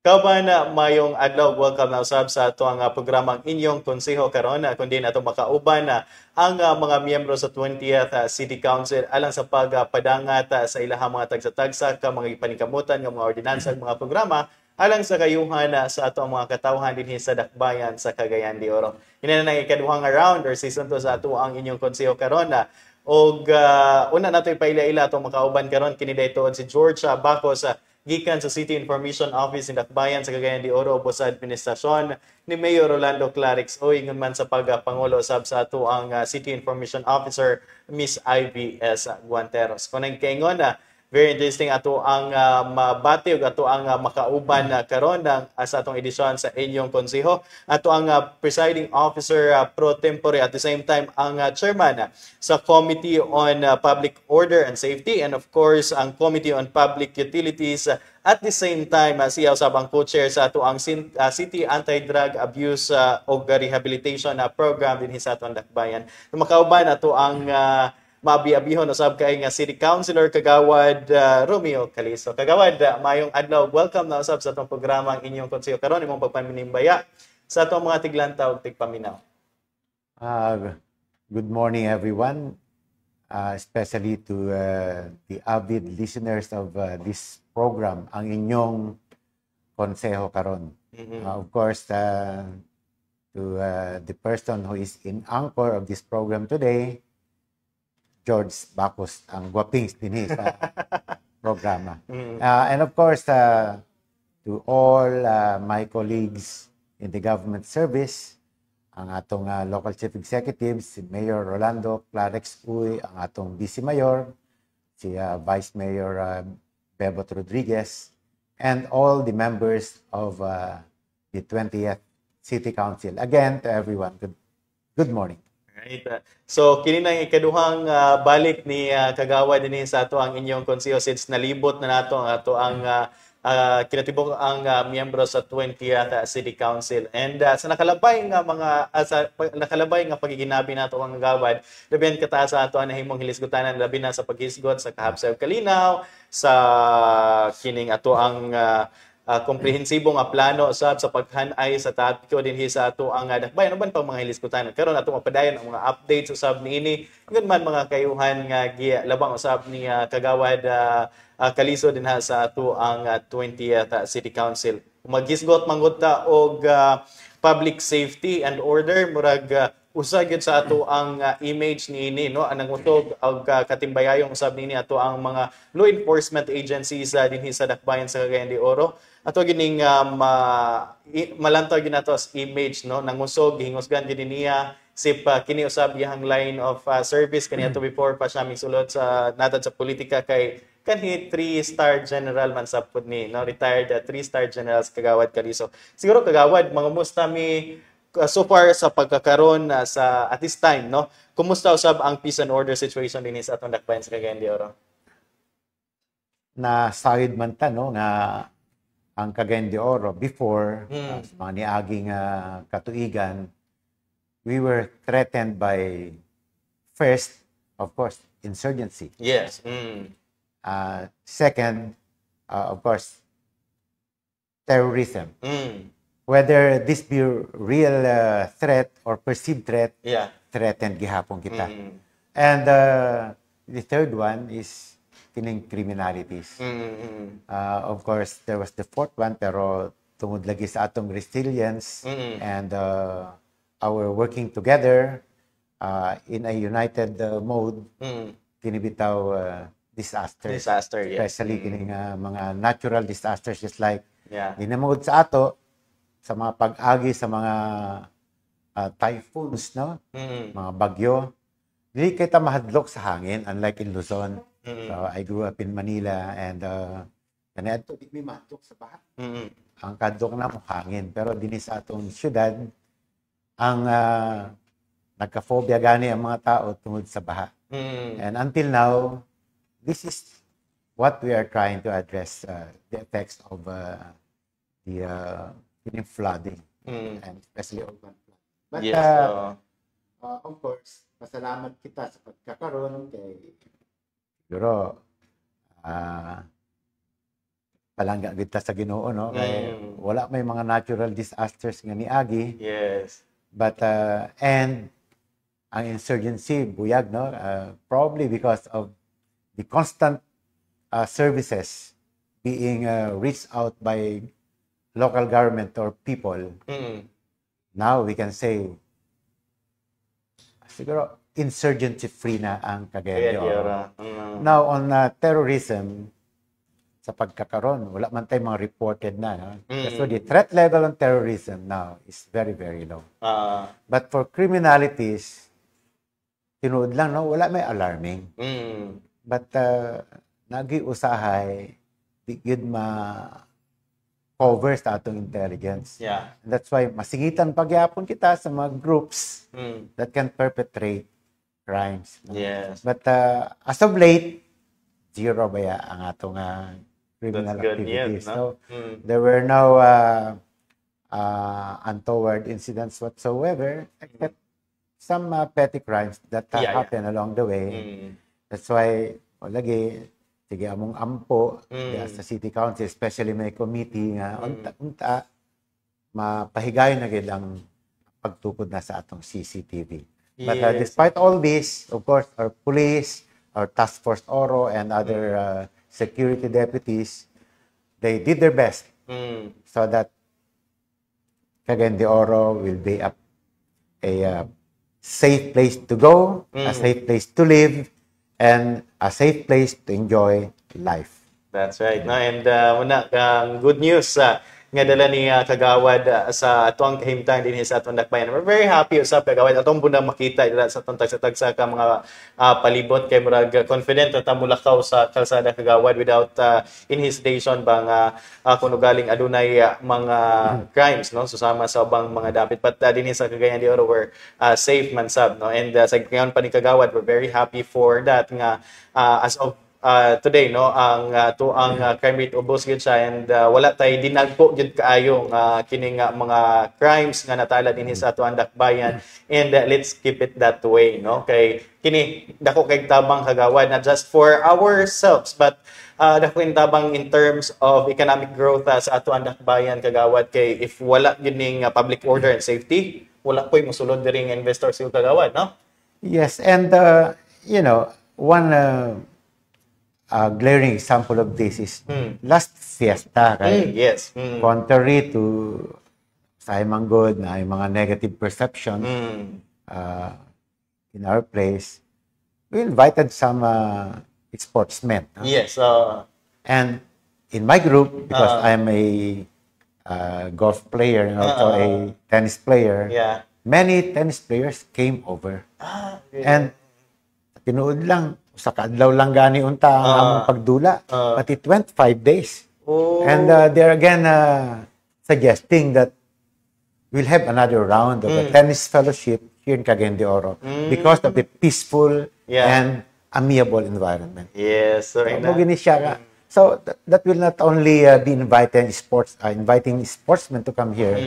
Kauban na mayong adlaw, welcome na usab sa ato ang programang inyong konseho karon kundi nato makauban na ang mga miyembro sa 20th City Council alang sa pagpadangat sa ilahang mga tagsa-tagsa ka mga ipaningkamutan nga mga ordinansa ug mga programa alang sa kayuhan sa ato ang mga katawhan dinhi sa Dakbayan sa Cagayan de Oro. Ina na ikaduhang round or season 2 sa ato ang inyong konseho karon og una nato ipaila-ila atong makauban karon kini daytood si George Bacos gikan sa City Information Office in Dakbayan sa Cagayan de Oro ubos sa administrasyon ni Mayor Rolando Clarix o ingon man sa pagpangulo sab sa ato ang City Information Officer Miss Ivy S. Guanteros. Kunang kaingon very interesting ato ang mabati ug ato ang makauban karon sa atong edisyon sa inyong konseho. Ato ang presiding officer pro tempore at the same time ang chairman sa Committee on Public Order and Safety and of course ang Committee on Public Utilities. At the same time, siya usab ang co-chair sa ato ang City Anti-Drug Abuse o Rehabilitation Program dinhi sa atong Dakbayan. Makauban ato ang maabi-abihon usab kay nga City Councilor Kagawad Romeo Calizo. Kagawad, mayong adlaw. Welcome na usab sa atong programa ang inyong konseho karon imong pagpaminimbaya sa atong mga tiglantaw ug tigpaminaw. Good morning everyone, especially to the avid listeners of this program, ang inyong konseho karon. Of course, to the person who is in anchor of this program today, George Bacos, ang gwapings din sa programa. And of course, to all my colleagues in the government service, ang atong local chief executives, si Mayor Rolando Clarix Uy, ang atong Vice Mayor, si Vice Mayor Bebot Rodriguez, and all the members of the 20th City Council. Again, to everyone, good morning. Right. So kini na ikaduhang balik ni Kagawad dinhi sa ato ang inyong konseho since nalibot na nato ang ato ang kinatibok ang miyembro sa 20th City Council. And sa nakalabay nga mga nakalabay nga pagiginabi nato ang Kagawad, labihan kataas sa ato ang nahimong hilisgutanan labi na sa paghisgot sa kahapsay kalinaw sa kining ato ang komprehensibo nga plano usab sa paghanay sa trapiko dinhi sa ato ang Dakbayan uban pang mga hilisgutan karon ato mapadayon ang mga updates usab niini ngon man mga kayuhan nga labang usab ni Kagawad Calizo dinha sa ato ang 20th City Council. Maghisgot manggota og public safety and order murag usa gyud sa ato ang image niini no anang utog og katimbayayong usab niini ato ang mga law enforcement agencies dinhi sa Dakbayan sa Cagayan de Oro ato gining malantaw gyud nato as image no nangusog hingusgan gyud niya sip kini usab iyang line of service kani ato before pa siya misulod sa natad sa politika kay kanhi 3-star general man sa pud ni no retired 3-star general sa Kagawad Calizo. Siguro Kagawad mangamusta mi so far sa pagkakaron sa at this time no kumusta usab ang peace and order situation dinhi sa atong Dakbayan sa Cagayan de Oro? Na solid man ta no nga ang Cagayan de Oro before sa mga niaging katuigan, we were threatened by first, of course, insurgency. Yes. Second, of course, terrorism. Whether this be real threat or perceived threat, threatened gihapon kita. And the third one is kining criminalities. Of course, there was the fourth one, pero tungod lagi sa atong resilience and our working together in a united mode, kinibitaw disasters. Especially kining mga natural disasters just like ginamugod sa ato sa mga pag-agi sa mga typhoons, no? Mga bagyo. Dili kita mahadlok sa hangin, unlike in Luzon. So, I grew up in Manila and kanadto di mi mahadlok sa baha. Ang kadlok na mo hangin, pero dinhi sa atong syudad ang nagka-phobia gani ang mga tao tungod sa baha. And until now, this is what we are trying to address, the effects of the flooding and especially urban flood. But of course, pasalamat kita sa pagkakaroon kay siguro palangga kita sa Ginoo, no? Kaya wala may mga natural disasters nga niagi. Yes. But and ang insurgency buyag, no? Probably because of the constant services being reached out by local government or people. Now we can say siguro insurgency free na ang Cagayan de Oro. Now on terrorism, sa pagkakaroon, wala man tayong mga reported na. No? So the threat level on terrorism now is very, very low. But for criminalities, tinuod lang, no? Wala may alarming. But nag-iusahay, di yun ma-cover sa atong intelligence. Yeah. And that's why masingitan pagyapon kita sa mga groups that can perpetrate crimes. No? Yes. But as of late, zero baya ang atong criminal activities. News, no? So there were no untoward incidents whatsoever, except some petty crimes that happen along the way. That's why lagi sige among ampo sa City Council, especially may committee nga unta mapahigayon na gid ang pagtukod na sa atong CCTV. But despite all this, of course, our police, our Task Force Oro, and other security deputies, they did their best so that Cagayan de Oro will be a safe place to go, a safe place to live, and a safe place to enjoy life. That's right. No? And muna, good news nga dala ni Kagawad sa atong kahimtang din sa atong dakbayan. We're very happy usab Kagawad atong bunda makita dala sa atong tagsa-tagsa ka mga palibot kay murag confident na tamulakaw sa kalsada Kagawad without in his station bang kuno galing adunay mga crimes no susama sa ubang mga dapit but din sa Cagayan de Oro we're safe man sab no and sa ngayon pa ni Kagawad we're very happy for that nga as of today no ang crime rate ubos gyud siya and wala tay dinagpo gyud kaayo kining mga crimes nga natala dinhi sa atuang dakbayan and let's keep it that way no kay kini dako kay tabang Kagawad not just for ourselves but dako kay tabang in terms of economic growth sa atuang dakbayan Kagawad kay if wala gyud ning public order and safety wala koy mosulod diri nga investor sa Kagawad no. Yes, and you know one glaring example of this is last fiesta. Right? Yes. Contrary to sa Manggod na yung mga negative perceptions in our place, we invited some sportsmen. Yes. And in my group, because I'm a golf player and also a tennis player, many tennis players came over. And tinuod lang, sa kadlaw lang gani unta ang among pagdula. But it went 5 days. And they're again suggesting that we'll have another round of a tennis fellowship here in Cagayan de Oro because of the peaceful and amiable environment. Yes. So that will not only be inviting sportsmen to come here.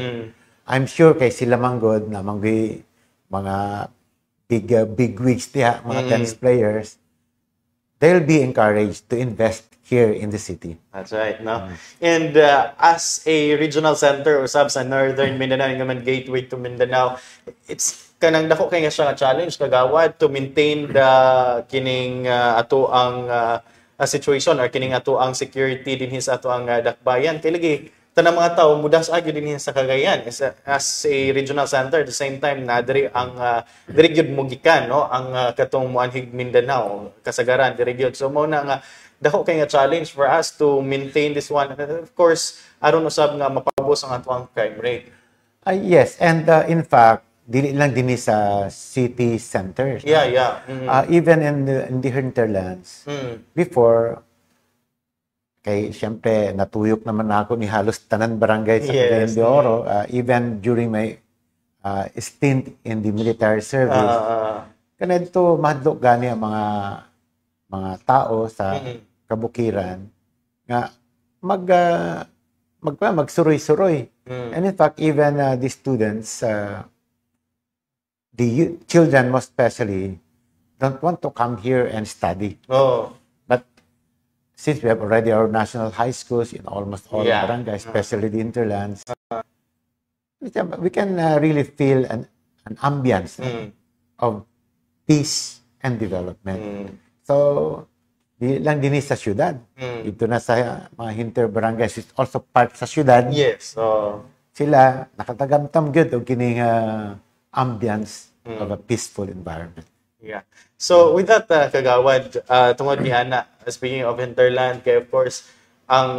I'm sure kay sila manggod na mga big wigs diha, mga tennis players, they'll be encouraged to invest here in the city. That's right, no? And as a regional center usab sa Northern Mindanao, nga gateway to Mindanao, it's kanang dako kay nga siya challenge Kagawad to maintain the kining ato ang situation or kining ato ang security dinhi sa ato ang dakbayan kay lagi tanang mga tao mudas agyo dinhi sa Cagayan as a regional center at the same time na diri ang diri gyud mugikan no ang katong muanhig Mindanao kasagaran diri gyud so mo na nga dako kay nga challenge for us to maintain this one and of course aron usab nga mapabos ang atuang crime rate. Yes, and in fact dili lang dinhi sa city centers. Even in the hinterlands before kay siyempre natuyok naman ako ni halos tanan barangay sa Cagayan de Oro even during my stint in the military service. Kanadto madlok gani ang mga tao sa kabukiran nga magsuroy-suroy. And in fact even the students the children most especially don't want to come here and study. But since we have already our national high schools in almost all barangays, especially the hinterlands, we can really feel an ambience of peace and development. So, di lang din sa syudad. Dito na sa mga hinter-barangays, it's also part sa syudad. Yes. Sila, nakatagamtam good o kining ambience of a peaceful environment. Yeah. So, with that, Kagawad, tungod ni Ana, speaking of hinterland, kaya of course, ang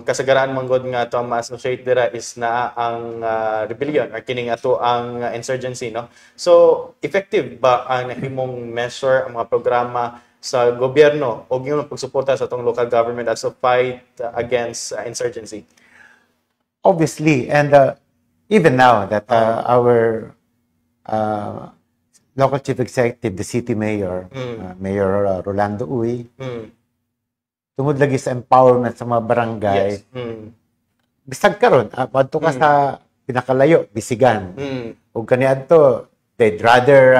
kasagaraan manggod nga to ang ma-associate dira is na ang rebellion or kining ato ang insurgency, no? So, effective ba ang nahimong measure, ang mga programa sa gobyerno o yung pagsuporta sa itong local government as a fight against insurgency? Obviously, and even now that our local chief executive, the city mayor, Mayor Rolando Uy, tungod lagi sa empowerment sa mga barangay, bisag karon, padto ka sa pinakalayo, bisigan. Ug kaniadto, they'd rather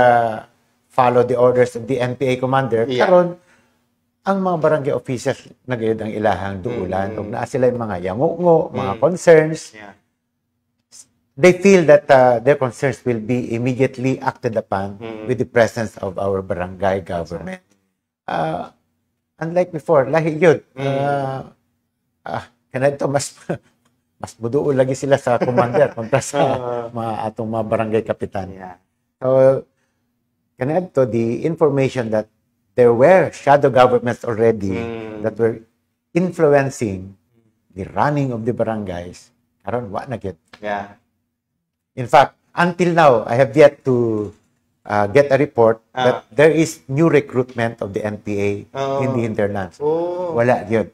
follow the orders of the NPA commander. Karon, ang mga barangay officials nagayod ang ilahang duulan. Ug naa sila yung mga yangungo, mga concerns. They feel that their concerns will be immediately acted upon with the presence of our barangay government. Unlike before, lahi yun. Kanadto, mas muduo lagi sila sa commander kontra sa atong mga barangay kapitan. So, kanadto, the information that there were shadow governments already that were influencing the running of the barangays, karon wa na gyud. In fact, until now, I have yet to get a report that there is new recruitment of the NPA in the hinterlands. Wala yun.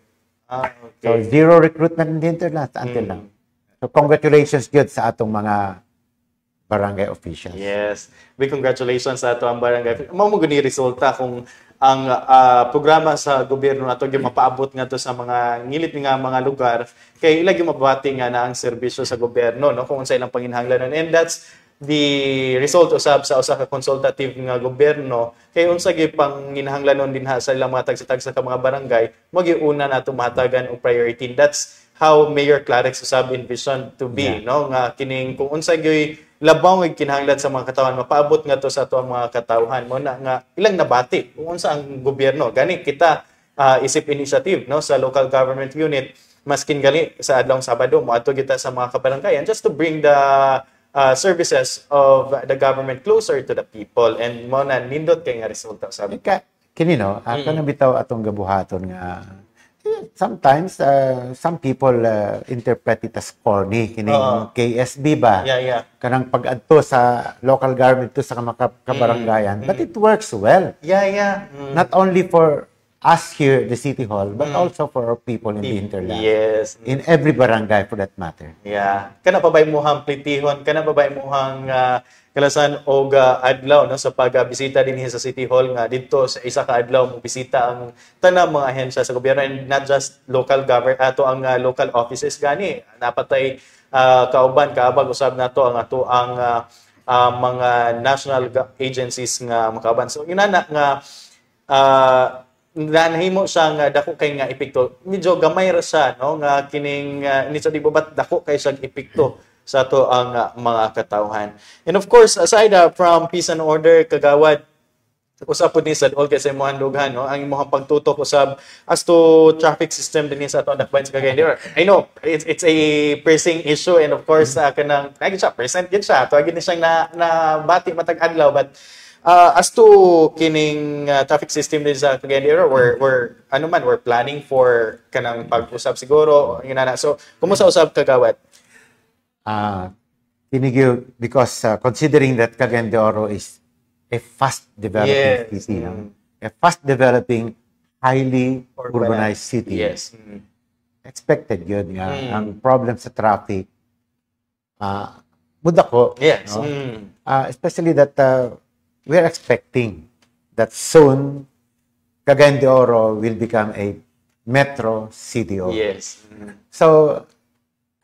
Okay. So, zero recruitment in the hinterlands until now. So, congratulations yun sa atong mga barangay officials. Yes. Big congratulations sa ato ang barangay. Mao mo gani resulta kung ang programa sa gobyerno nato gyud mapaabot ngadto sa mga ngilit nga mga lugar kay ila gyud mabati nga na ang serbisyo sa gobyerno, no, kung unsa ilang panginahanglanon. And that's the result usab sa usa ka consultative nga gobyerno kay unsa gyud panginahanglanon dinha sa ilang mga tagsa-tagsa ka mga barangay mo gyud una nato mahatagan og priority. That's how Mayor Clarex usab envisioned to be, no, nga kining kung unsa gyud labaw ng kinahanglan sa mga katawhan mapaabot nga to sa ato ang mga katawhan mo na nga ilang nabati kung unsa ang gobyerno gani kita isip initiative, no, sa local government unit maskin gali sa adlawng Sabado moadto kita sa mga kabaranggayan just to bring the services of the government closer to the people and mo na nindot kay nga resulta sabi kini no ako na bitaw atong gabuhaton nga sometimes some people interpret it as corny kining KSB ba kanang pag-adto sa local government to sa kabaranggayan but it works well not only for us here the city hall but also for our people in the hinterland in every barangay for that matter kana pa ba imuhang plitihon kana pa ba imuhang kalasan og adlaw, no, sa pagbisita dinhi sa City Hall nga didto sa isa ka adlaw mo bisita ang tanang mga ahensya sa gobyerno and not just local government ato ang local offices gani napatay kauban kaabag usab nato ang ato ang mga national agencies nga makaban so inana nga nahimo siya nga dako kay nga epekto medyo gamay ra siya, no, nga kining initiative di ba dako kay siya epekto sa to ang mga katawhan. And of course, aside from peace and order, Kagawad, usap po din sa all kasi imuhang lughan, no? Ang imuhang pagtutok usab as to traffic system din sa ato dakbayan sa Cagayan. I know, it's a pressing issue and of course, kanang, naging siya, present din siya. Tuwagin din siyang na bati matag adlaw, but as to kining traffic system din sa Cagayan we're planning for kanang pag-usap siguro, yun na. So, kumusta usab, Kagawad? Because considering that Cagayan de Oro is a fast developing city, a fast developing, highly urbanized city. Expected yun nga. Ang problem sa traffic, muda ko. No? Especially that we're expecting that soon Cagayan de Oro will become a metro city. So,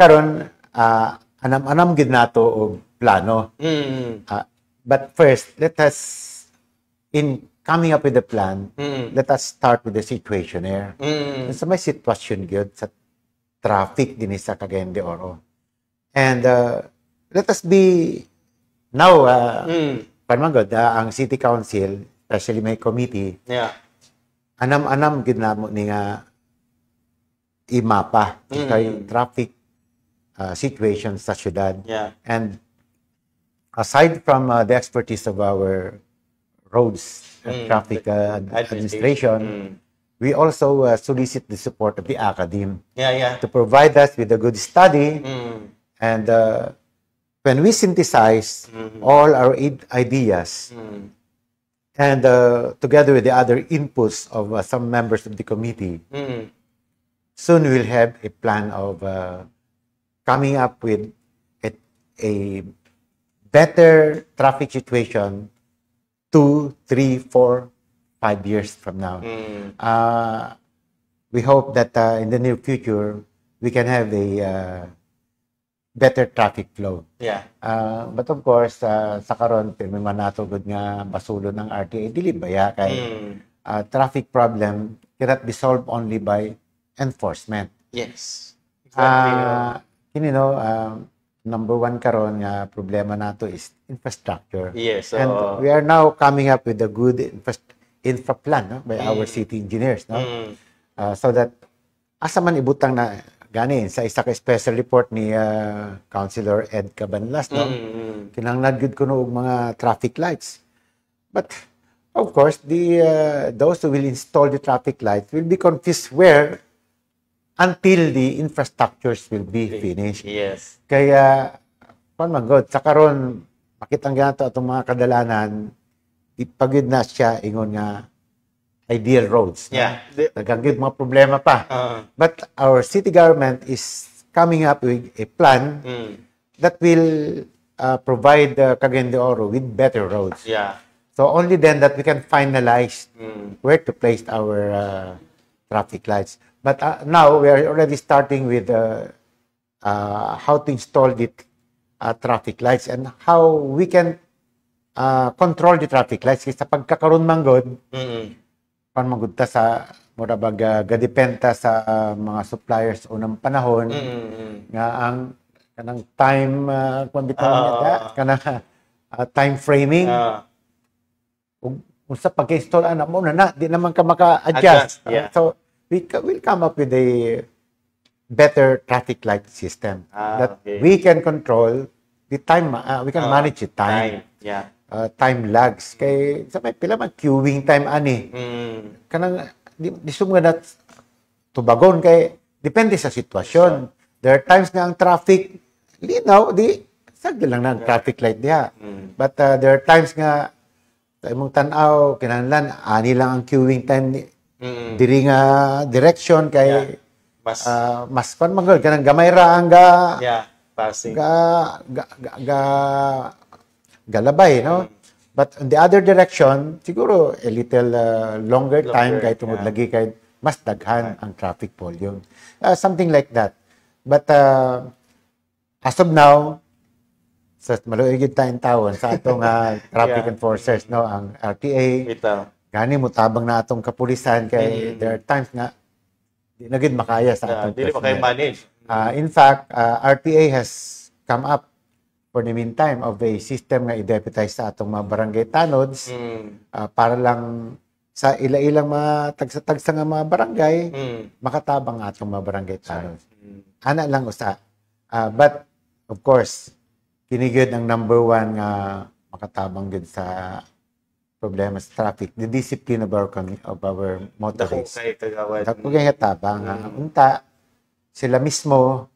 karon anam gid nato og plano. But first, let us coming up with a plan, let us start with the situationnaire. So may sitwasyon gyud sa traffic din sa Cagayan de Oro. And let us be now, panmangod, ang City Council, especially may committee, anam-anam gid namo ni nga imapa kay traffic situation sa syudad. And aside from the expertise of our roads and traffic administration, we also solicit the support of the academe to provide us with a good study. And when we synthesize all our ideas, and together with the other inputs of some members of the committee, soon we'll have a plan of coming up with a better traffic situation 2, 3, 4, 5 years from now. We hope that in the near future, we can have a better traffic flow. But of course, sa karon pirmi man nato gud nga basulo ng RTA dili baya kay traffic problem cannot be solved only by enforcement. Yes. Kini no, number one karon nga problema nato is infrastructure. Yes. And we are now coming up with a good infra plan, no, by our city engineers, no, so that asa man ibutang na gani sa isa ka special report ni Councilor Ed Cabanlas, no, kinahanglan gud kuno og mga traffic lights. But of course, those who will install the traffic lights will be confused where until the infrastructures will be finished. Yes. Kaya man sa karon makitang gato atong mga kadalanan ipagid na siya ingon nga ideal roads. Nagagid mga problema pa. But our city government is coming up with a plan that will provide Cagayan de Oro with better roads. So only then that we can finalize where to place our traffic lights. But now we are already starting with how to install the traffic lights and how we can control the traffic lights. Kasi sa pagkakaroon manggod, manggod ta sa murabag gadipenta sa mga suppliers unang panahon nga ang kanang time time framing unsa pag-install ana mo na di naman ka maka-adjust. So we'll come up with a better traffic light system that we can control the time, we can manage the time. Time lags kay sa may pila man queuing time ani kanang di sum nga tubagon kay depende sa sitwasyon. There are times nga ang traffic linaw di sagdi lang na traffic light diha, but there are times nga sa imong tan-aw kinahanglan ani lang ang queuing time diri nga direction kay mas kon magol kanang gamay ra ang passing galabay, no? But on the other direction, siguro a little longer time kay tungod lagi kay mas daghan ang traffic volume. Something like that. But as of now, sa maluoy gid tayong tawon sa atong traffic enforcers, no, ang RTA. Gani mo tabang na atong kapulisan kay there are times nga di na gid makaya sa atong dili makaya manage. In fact, RTA has come up for the meantime of a system nga i-deputize sa atong mga barangay tanods para lang sa ila-ilang mga tagsa-tagsa nga mga barangay makatabang atong mga barangay tanods. Ana lang usa. But of course, kini gyud ang number one nga makatabang gyud sa problema sa traffic, the discipline of our motorists. Dako kay tabang unta sila mismo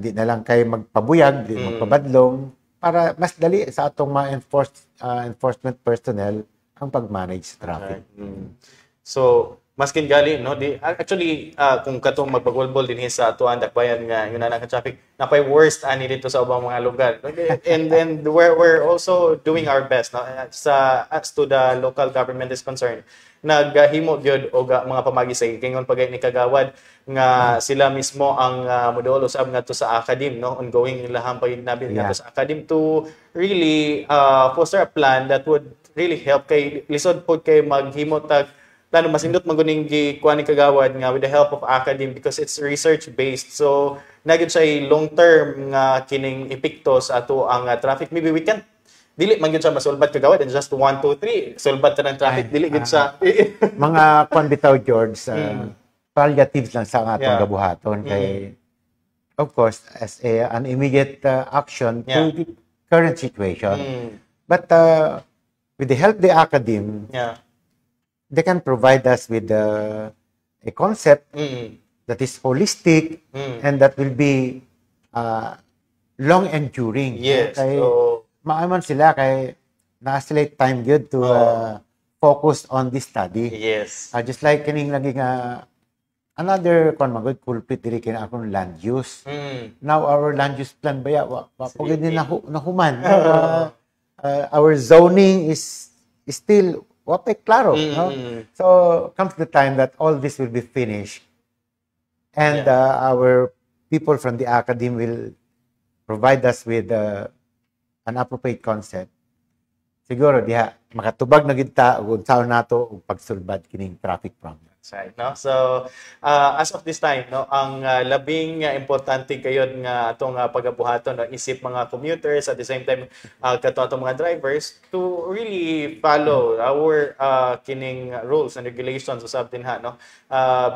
di na lang kay magpabuyag, di magpabadlong para mas dali sa atong mga enforcement personnel ang pag-manage sa traffic. So, maskin gali, no? Actually, kung katong magpagulbol din sa atuan dakbayan nga yun na traffic, napay worst ani dito sa ubang mga lugar. And then we're also doing our best, no? As to the local government is concerned. Naghimo gyud og mga pamagi sa kingon pagay ni kagawad nga sila mismo ang modelo usab ngadto sa academe, no, ongoing ilahang pagignabi ngadto sa academe to really foster a plan that would really help kay lisod po kay maghimo tag plano masindot maguning gikuha ni kagawad nga with the help of academe because it's research based. So nagid siya long term nga kining epekto sa ato ang traffic. Maybe we can dili man gyud siya masulbad kagawad and just 1 2 3 sulbad ta ng traffic dili gyud siya mga kwan bitaw George palliatives lang sa atong gabuhaton kay of course as an immediate action to the current situation. But with the help of the academe, they can provide us with a concept that is holistic and that will be long enduring. Yes. Kay maaman sila kay na-sila time good to focus on this study. Yes. Just like kining lagi nga another good culprit diri kay akong land use. Now our land use plan baya wa pagid ni nahuman. Our zoning is still wapay klaro, no? So comes the time that all this will be finished and our people from the academy will provide us with an appropriate concept. Siguro diha makatubag na gid ta ug unsaon nato og pagsulbad kining traffic problem. Right, no? So as of this time, no, ang labing importante kayod nga atong pagabuhaton no, isip mga commuters at the same time kato atong mga drivers to really follow our kining rules and regulations usab din ha, no.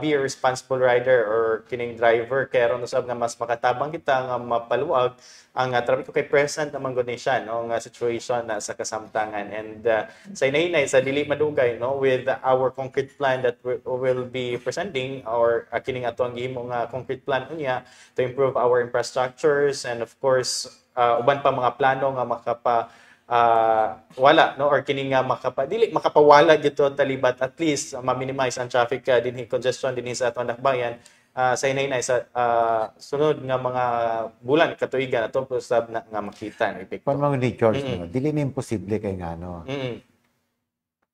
Be a responsible rider or kining driver kay aron usab nga mas makatabang kita nga mapaluwag ang traffic kay present naman gud ni siya no nga situation sa kasamtangan and sa inahinay sa dili madugay no with our concrete plan that will be presenting or kining ato ang gihimo nga concrete plan unya to improve our infrastructures and of course uban pa mga plano nga makapa wala no or kining nga dili makapawala gito talibat at least ma-minimize ang traffic dinhi congestion dinhi sa atong dakbayan sa inahinay sa sunod nga mga bulan katuigan ato usab na nga makita ang epekto. Kung ni George no, dili na imposible kay ngano.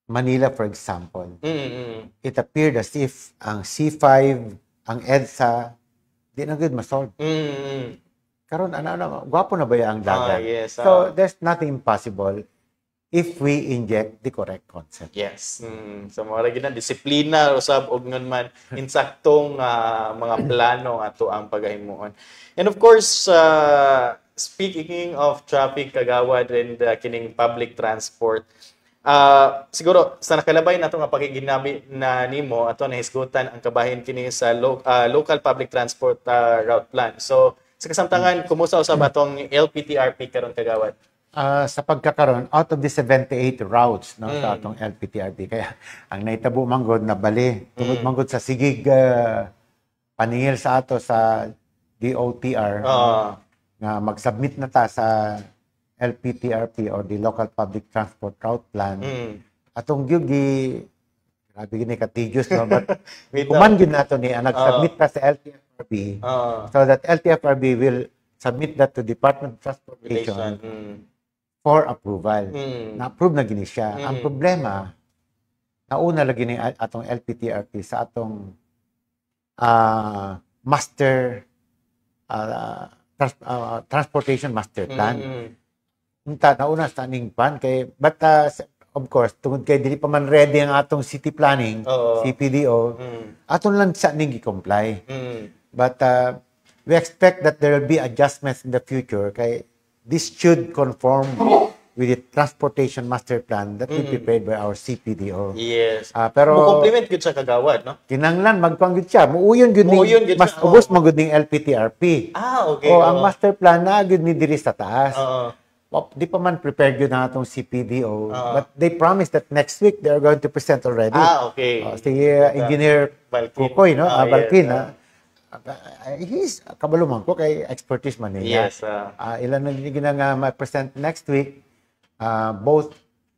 Manila for example. It appeared as if ang C5, ang EDSA di na gud ma-solve. Karon gwapo na ba ang dagat? Yes, so there's nothing impossible if we inject the correct concept. Yes. So mara gid disiplina usab og ngon man insaktong mga plano ato ang pagahimuon. And of course, speaking of traffic kagawad and kining public transport, siguro sa nakalabay nato nga pakiginami na nimo ato nahisgutan ang kabahin kini sa local public transport route plan. So sa kasamtangan kumusta usab atong LPTRP karon kagawad? Sa pagkakaroon, out of the 78 routes no, sa atong LPTRP, kaya ang naitabo manggod na bali, tungod manggod sa sigig paningil sa ato sa DOTR nga mag-submit na ta sa LPTRP or the Local Public Transport Route Plan. Atong gyugi, grabe gini ka-tedious, no? But kuman gyud nato ni nag-submit ta sa LTFRB so that LTFRB will submit that to Department of Transportation for approval. Na-approve na gini siya. Ang problema, nauna lagi ni atong LPTRP sa atong master transportation master plan. Nauna sa aning pan kay but of course tungod kay dili pa man ready ang atong city planning, CPDO, aton lang sa ning i-comply. But we expect that there will be adjustments in the future kay this should conform with the transportation master plan that will be prepared by our CPDO. Yes. Pero mo-compliment gud sa kagawad, no? Kinanglan magpang gud siya. Muuyon gud ni mas ubos man gud ning LPTRP. Okay. Ang master plan na gud ni diri sa taas. Di pa man prepared yun ang atong CPDO. But they promised that next week they are going to present already. Okay. Si Engineer Kukoy, no? Balkin, he's kabaluman ko kay expertise man niya. Yes. Ilan na nga ma-present next week, both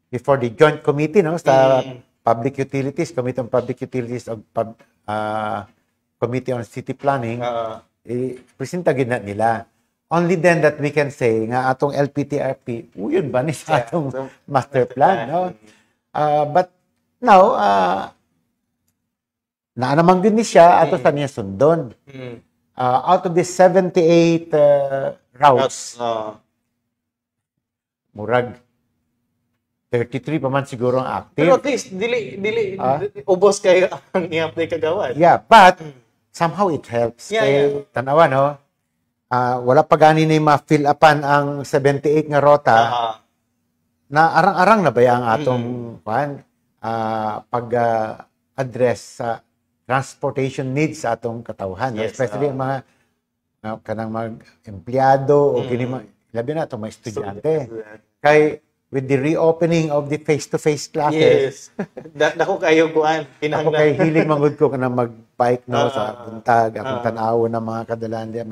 before the joint committee, no? Sa Public Utilities, Committee on Public Utilities o Committee on City Planning, presenta gid na nila. Only then that we can say nga atong LPTRP, uyon ba ni sa atong master plan, no? But now, na naman din ni siya ato sa niya sundon. Out of the 78 routes, murag 33 pa man siguro ang Pero active. at least ubos kayo ang i-update kagawad. Yeah, but somehow it helps. Yeah, Kay tanawa, no? Wala pa gani na ma-fill upan ang 78 nga rota. Na arang-arang na ba ang atong pag-address sa transportation needs sa atong katawhan. Yes, Especially ang mga kanang mag-empleyado o kini labi na itong mga estudyante. Kay with the reopening of the face-to-face classes, Yes. Dako kayo kuan. ako kay hiling mangud ko kanang mag-bike no sa buntag, akong tanaw ng mga kadalan diyan.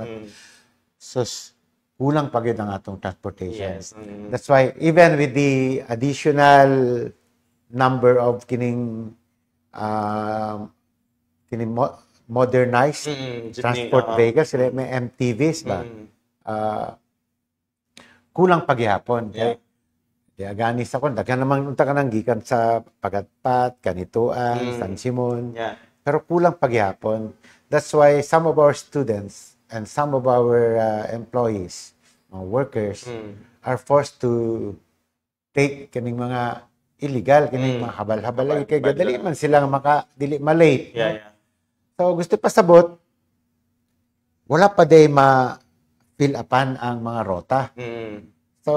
Sus, kulang pa gyud ang atong transportation. Yes. That's why even with the additional number of kining modernized transport vehicles, sila may MTVs ba? Kulang paghihapon. Kaya ganis ako, daghan naman unta ka nang gikan sa Pagatpat, Kanituan, San Simon. Pero kulang paghihapon. That's why some of our students and some of our employees, mga workers, are forced to take kining mga illegal, kining mga habal-habal. Kaya gadali man silang dili malate. So gusto pa sabot, wala pa day ma-fill upan ang mga rota. So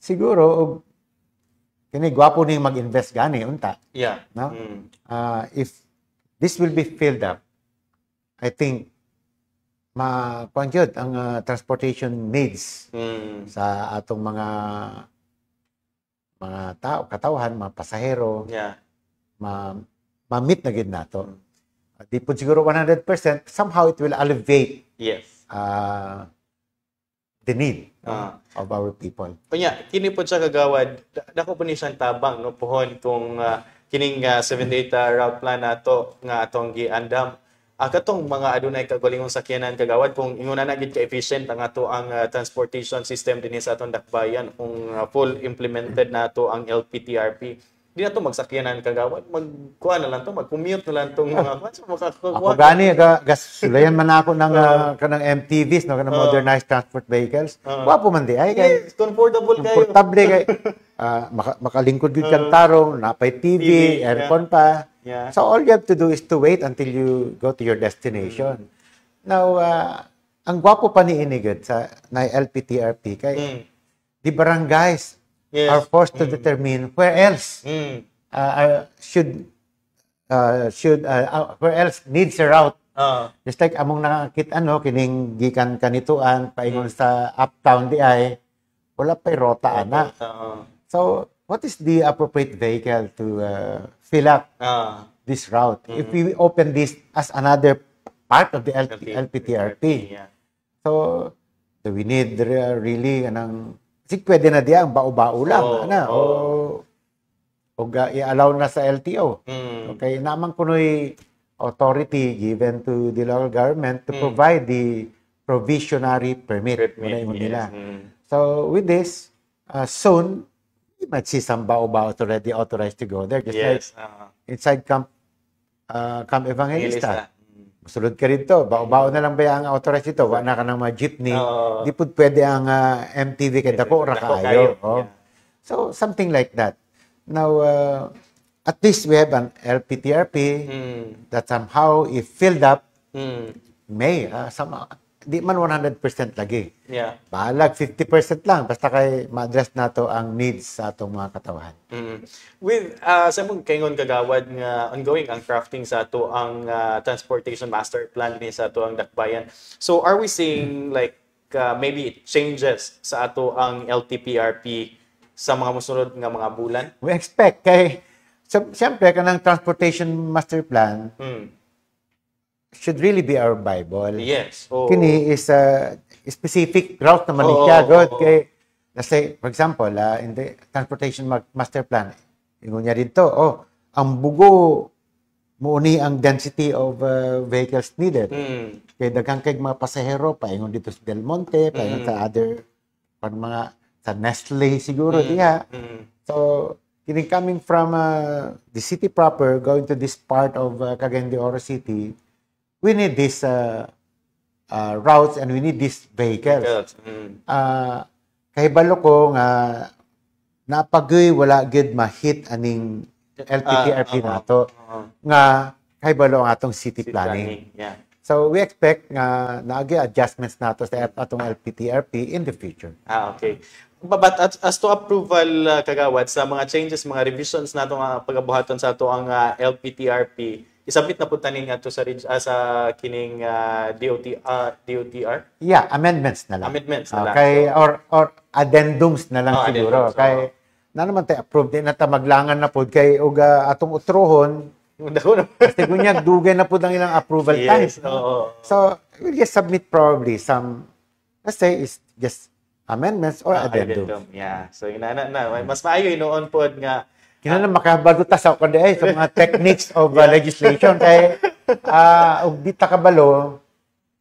siguro kini gwapo ning mag-invest gani unta. No? If this will be filled up, I think kuan ang transportation needs sa atong mga tao, katawhan, mga pasahero, ma-meet na gid nato. Di po siguro 100%, somehow it will alleviate the need of our people. Kunya, kini po siya kagawad, dako po ni siyang tabang, no, pohon kung kining 78 route plan nato nga atong giandam. Katong mga adunay kagulingong sakyanan kagawad, kung inguna na gid ka-efficient ang ato ang transportation system dinhi sa atong dakbayan, kung full implemented nato ang LPTRP. Di na to magsakyanan kagawad, magkuha na lang to, mag-commute na lang tong mga ako gani sulayan man ako ng kanang MTVs no kanang modernized transport vehicles. Wapo man di ay kay comfortable kayo. Komportable kay makalingkod gid kang tarong, napay TV, aircon pa. So all you have to do is to wait until you go to your destination. Now ang gwapo pa ni inigid sa na LPTRP kay the barangays are forced to determine where else where else needs a route. Just like among nakakita kining gikan Kanituan paingon sa uptown di ay wala pay rota ana. So what is the appropriate vehicle to fill up this route if we open this as another part of the LPTRP? So do we need really pwede na diya ang bao-bao lang o i-allow na sa LTO. Okay, naman kuno'y authority given to the local government to provide the provisionary permit. Nila. So with this, soon you might see some bao-bao already authorized to go there. Just like inside Camp Evangelista. Sulod ka rito, bao-bao na lang ba ang authorized dito? Wala ka ng mga jeepney. Di po pwede ang MTV kay dako ra kaayo. So something like that. Now at least we have an LPTRP that somehow if filled up may di man 100% lagi. Balag 50% lang basta kay ma-address nato ang needs sa atong mga katawhan. With sa mong kaingon kagawad nga ongoing ang crafting sa ato ang transportation master plan ni sa ato ang dakbayan. So are we seeing like maybe it changes sa ato ang LTPRP sa mga mosunod nga mga bulan? We expect kay siyempre kanang transportation master plan should really be our Bible. Yes. Kini is a specific route naman siya. Kay, let's say, for example, in the transportation master plan, ingon niya dito, ang bugo muuni ang density of vehicles needed. Kay daghang kay mga pasahero, paingon dito sa Del Monte, paingon sa other, sa Nestle siguro diya. So, kini coming from the city proper, going to this part of Cagayan de Oro City, we need these routes and we need these vehicles. Kahibalo ko nga napagoy wala gid ma-hit aning LPTRP nato nga kahibalo ang atong city planning. Yeah. So we expect nga naagi adjustments nato sa atong LPTRP in the future. Okay. But as to approval, kagawad, sa mga changes, mga revisions nato nga pagabuhaton sa ato ang LPTRP, isabit na punta ning ato sa kining DOTR? Yeah, amendments na lang. Amendments na lang. Kay or addendums na lang siguro. Addendums, kay na naman tayo approve din na ta maglangan na pud kay uga atong utrohon. Kasi gunyag dugay na pud ang ilang approval time. Yes, oo. So we'll just submit probably some, let's say, is just amendments or addendum. Yeah. So ina na mas maayo inoon pod nga Kina na makabaluta sa kundi sa mga techniques of legislation kay ug di ta kabalo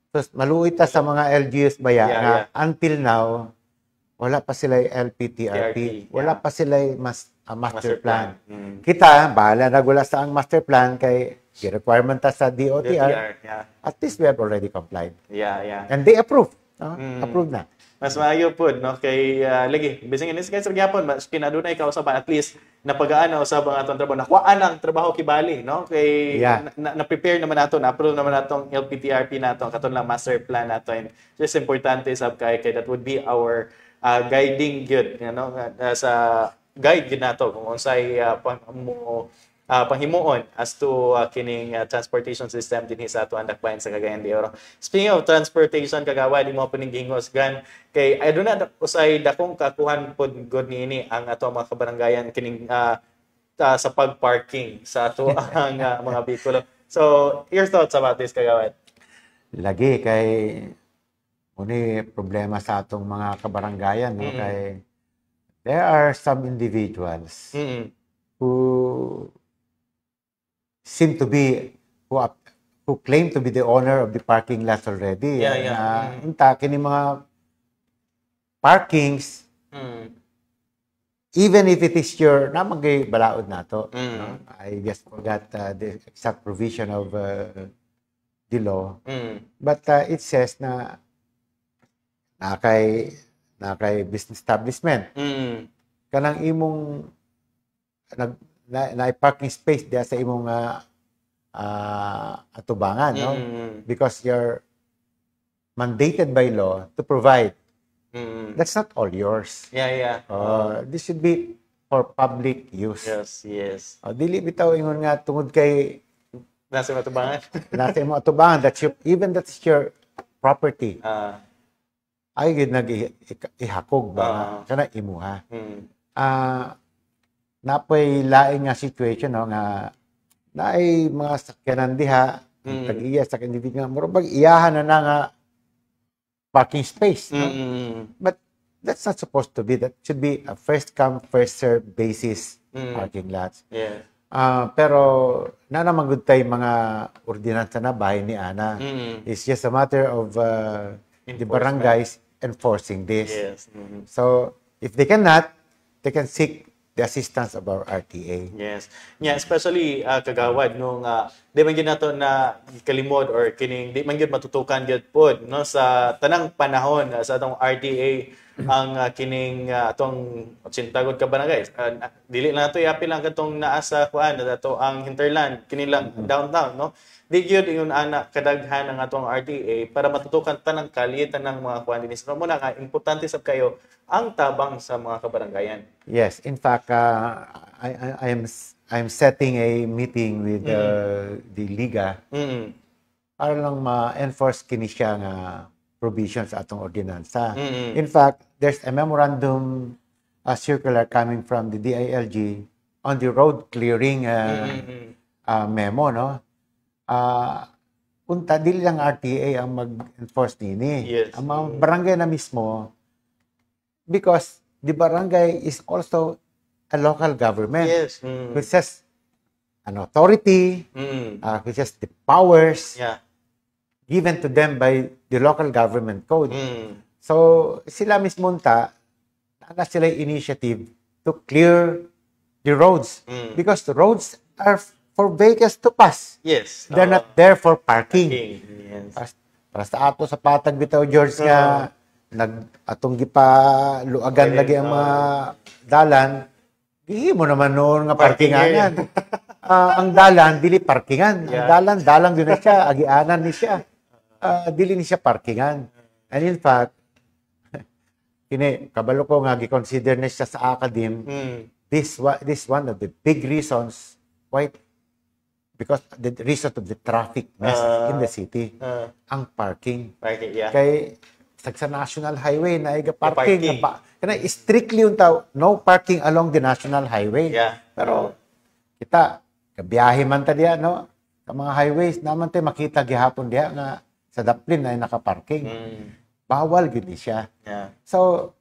sus maluoy ta sa mga LGUs baya nga until now wala pa sila LPTRP, wala pa sila master plan. Kita bahala na gula sa ang master plan kay requirement ta sa DOTR. At least we have already complied. Yeah. And they approve. Approve na. Mas maayo pod no kay lagi bising inis kay sir gyapon mas kinadunay ka usaban at least napagaan na usab ang atong trabaho nakuhaan ang trabaho kibali no kay na-prepare naman nato na-approve naman natong LPTRP nato katon lang master plan nato and just importante sab kay that would be our guiding gyud sa guide gyud nato kung unsay panghimuon as to kining transportation system dinhi sa ato ang dakbayan sa Cagayan de Oro. Speaking of transportation, kagawad imo puning gihingosgan kay I do not usay dakong kakuhan pod god niini ang ato mga kabaranggayan kining sa pag-parking sa ato ang mga bikulo. So, your thoughts about this, kagawad? Lagi kay uni problema sa atong mga kabaranggayan no kay there are some individuals who seem to be who claim to be the owner of the parking lots already. Unta kini mga parkings even if it is your namagay balaod nato. No? I just forgot the exact provision of the law. But it says na kay business establishment. Kanang imong na parking space diya sa imong atubangan, no? Because you're mandated by law to provide. That's not all yours. This should be for public use. Yes. Dili bitaw ingon nga tungod kay nasa atubangan. Nasa imong atubangan, that's your property. Ay gid ihakog ba kana imuha. Napay laing nga situation no nga naay mga sakyanan diha tag-iya sa individual nga murag iyahan na nga parking space no? But that's not supposed to be. That should be a first come first serve basis parking lots. Pero na naman good tay mga ordinansa na bahay ni Ana. It's just a matter of the barangays enforcing this. So if they cannot, they can seek the assistance of our RTA. Yes. Yeah, especially kagawad nung di man gyud nato na kalimod or kining di man gyud matutukan gyud pod no sa tanang panahon sa atong RTA ang kining atong 80 gud ka barangay. Dili lang nato iapi lang katong naa sa kuan ato ang hinterland kini lang downtown no. Di gyud ingon ana kadaghan ang atong RTA para matutukan tanang kalye tanang mga kuan dinhi sa muna nga importante sab kayo ang tabang sa mga kabarangayan. Yes, in fact I'm setting a meeting with the Liga para lang ma-enforce kini siya nga provisions sa atong ordinansa. In fact, there's a memorandum circular coming from the DILG on the road clearing memo no. Punta dili lang RTA ang mag-enforce nini. Ang mga barangay na mismo because the barangay is also a local government which has an authority, which has the powers given to them by the local government code. So, sila mismo na sila initiative to clear the roads because the roads are for vehicles to pass. They're not there for parking. Para sa ato sa patag bitaw George nga atong gipaluagan lagi ang mga dalan, gihimo naman noon nga parkinganan. Ang dalan dili parkingan. Ang dalan din na siya, agianan ni siya. Dili ni siya parkingan. And in fact, kabalo ko nga gi-consider na siya sa academe. This one of the big reasons why, because the reason of the traffic mess in the city, ang parking. Kay sa National Highway na parking. Kana strictly yung no parking along the National Highway. Pero kita kabiyahe man ta diya, no? Sa mga highways naman tayo makita gihapon diya nga sa Daplin ay nakaparking. Bawal gud siya. So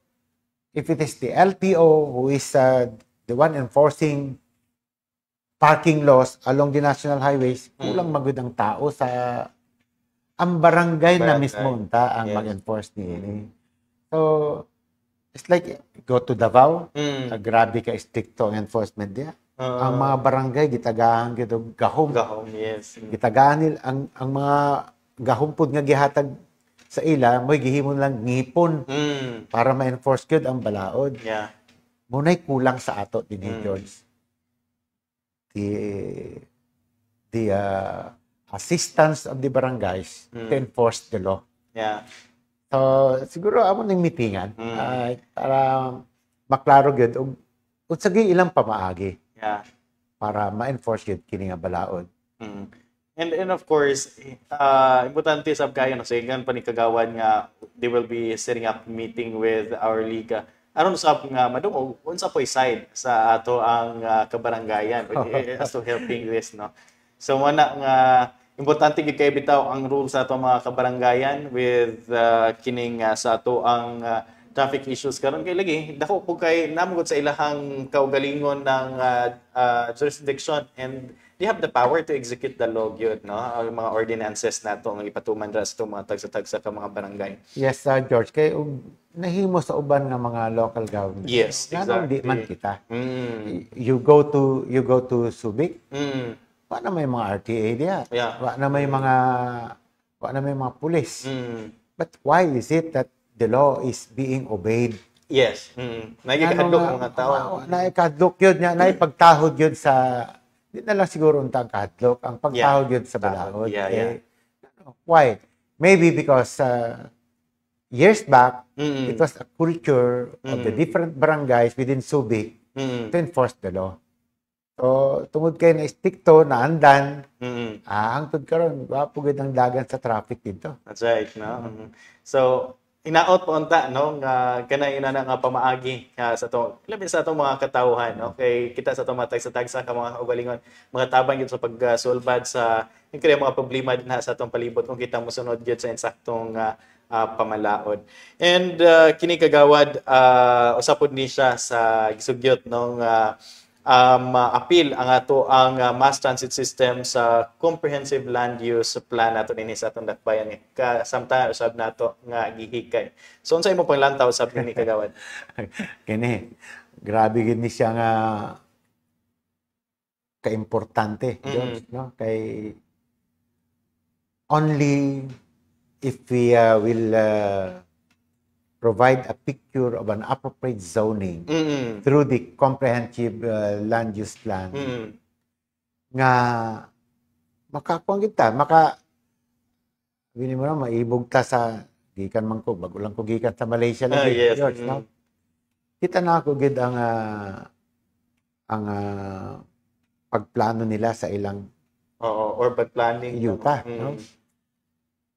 if it is the LTO who is the one enforcing parking laws along the national highways, kulang magud ang tao sa ang barangay na mismo unta ang mag-enforce niini. So it's like go to Davao, grabe ka stricto ang enforcement diya. Ang mga barangay gitagahan gid og gahom. Gitagahan nila ang mga gahom pud nga gihatag sa ila mo'y gihimon lang ngipon para ma-enforce gyud ang balaod. Munay kulang sa ato din George. The assistance of the barangays to enforce the law. So siguro amo ning meetingan para maklaro gyud og unsagi ilang pamaagi. Para ma-enforce gyud kini nga balaod. And of course, importante sab kayo no, sa ingan panikagawan nga they will be setting up meeting with our liga. Aron sab nga madung unsa po'y side sa ato ang kabarangayan as to helping this, no. So wala nga importante gid kay bitaw ang rules sa ato mga kabarangayan with kining sa ato ang traffic issues karon kay lagi dako po kay namugod sa ilahang kaugalingon ng jurisdiction, and they have the power to execute the law gyud, no, ang mga ordinances nato nga ipatuman ra sa mga tagsa-tagsa ka mga barangay. Yes, George, kay nahimo sa uban nga mga local government. Yes, exactly. Di man kita. You go to Subic. Wa na may mga RTA diya. Wa na may mga pulis. But why is it that the law is being obeyed? Yes. Naikadlok ang mga tao. Naikadlok yun niya, naipagtahod yun sa, di na lang siguro untang kadlok, ang pagtahod yun sa balaod. Why? Maybe because years back, it was a culture of the different barangays within Subic to enforce the law. So, tungod kayo na istikto, na andan, hangtod karon wapo gid ang dagan sa traffic dito. That's right, no? So, inaot po unta, no, nga kanay ina nga pamaagi sa to labi sa atong mga katawhan, no, kay kita sa atong mga tagsa-tagsa ka mga ugalingon mga tabang gyud sa pagsulbad sa kaya mga problema din sa atong palibot kung kita mosunod gyud sa insaktong pamalaod. And kini kagawad usapod ni siya sa gisugyot no appeal ang ato ang mass transit system sa comprehensive land use plan nato dinhi sa atong dakbayan ka samtang usab nato nga gihikay. So unsay imong panglantaw usab ni kagawad? Kini grabe gid ni siya nga kaimportante, George, no? Kay only if we will provide a picture of an appropriate zoning through the comprehensive land use plan nga makakuan kita bini mo na maibog ta sa gikan man ko bago lang ko gikan sa Malaysia lagi, George, no? Kita na ako gid ang pagplano nila sa ilang urban planning yuta, no?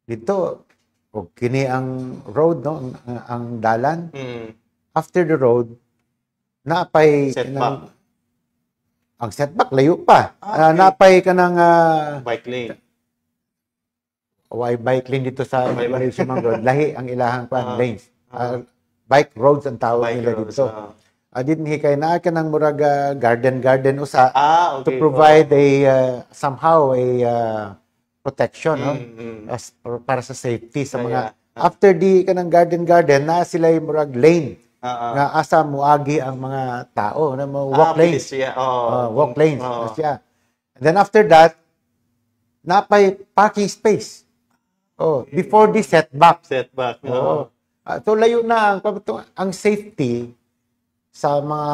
Dito o kini ang road, no, ang dalan. After the road napay setback. Ang setback layo pa. Napay kanang bike lane. Bike lane dito sa Malaysia Road. Lahi ang ilahang lanes. Bike roads ang tawag nila dito. Dinhi kay naa kanang murag garden usa to provide somehow a protection, no? Para sa safety sa mga after di kanang garden na sila yung murag lane nga asa muagi ang mga tao na walk lanes. Walk lanes siya. And then after that napay parking space. Before the setback. So layo na ang safety sa mga